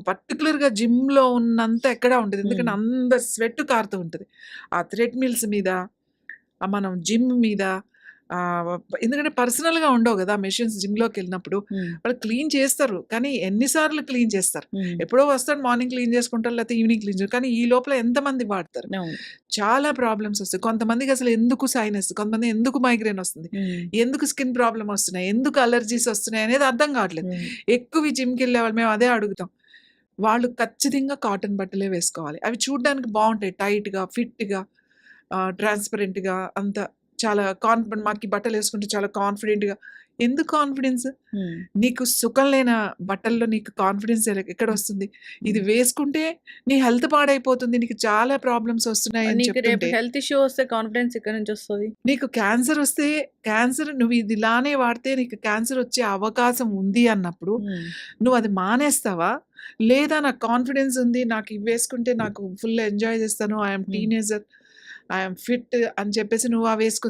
పర్టిక్యులర్‌గా జిమ్‌లో ఉన్నంత ఎక్కడా ఉండదు. ఎందుకంటే అంత స్వెట్ కారుతూ ఉంటది. ఆ థ్రెడ్‌మిల్స్ మీద, మనం జిమ్ మీద ఆహ్, ఎందుకంటే పర్సనల్‌గా ఉండవు గదా! మెషిన్స్ జిమ్‌లోకెళ్ళినప్పుడు. హ్మ్. వాళ్ళు క్లీన్ చేస్తారు. కానీ ఎన్ని సార్లు క్లీన్ చేస్తారు? హ్మ్. ఎప్పుడో వస్తాడు మార్నింగ్ క్లీన్ చేసుకుంటారు. లేకపోతే ఈవినింగ్ క్లీన్ కానీ ఈ లోపల ఎంతమంది వాడతారు? అవును. చాలా ప్రాబ్లమ్స్ వస్తాయి. కొంతమందికి అసలు ఎందుకు సైనస్, కొంతమంది ఎందుకు మైగ్రేన్ వస్తుంది? హ్మ్. ఎందుకు స్కిన్ ప్రాబ్లమ్ వస్తున్నాయి? ఎందుకు అలర్జీస్ వస్తున్నాయి అనేది అర్థం కావట్లేదు. హ్మ్. ఎక్కువ ఈ జిమ్‌కెళ్ళేవాళ్ళు మేము అదే అడుగుతాం. వాళ్ళు ఖచ్చితంగా కాటన్ బట్టలే వేసుకోవాలి. అవి చూడ్డానికి బావుంటాయి. టైట్‌గా, ఫిట్‌గా, ట్రాన్స్‌పరెంట్‌గా అంతా చాలా మాకీ బట్టలేసుకుంటే చాలా కాన్ఫిడెంట్‌గా. ఎందుకు కాన్ఫిడెన్స్? హ్మ్. నీకు సుఖం లేన బట్టల్లో నీకు కాన్ఫిడెన్స్ ఎక్కడొస్తుంది? ఇది హ్మ్. వేసుకుంటే నీ హెల్త్ పాడైపోతుంది. నీకు చాలా ప్రాబ్లమ్స్ వస్తున్నాయి అని నీకు రేపు చెప్తుంటే, హెల్త్ ఇష్యూ వస్తే కాన్ఫిడెన్స్ ఎక్కడి నుంచొస్తది? నీకు క్యాన్సర్ వస్తే క్యాన్సర్ నువ్వు ఇది ఇలానే వాడితే నీకు క్యాన్సర్ వచ్చే అవకాశం ఉంది అన్నప్పుడు, హ్మ్. నువ్వు అది మానేస్తావా? లేదా నాకు కాన్ఫిడెన్స్ ఉంది. నాకు ఇవి వేసుకుంటే నాకు ఫుల్ ఎంజాయ్ చేస్తాను. ఐ యామ్ హ్మ్. టీనేజర్. ఐ యామ్ ఫిట్ అని చెప్పేసి నువ్వు అవేసుకు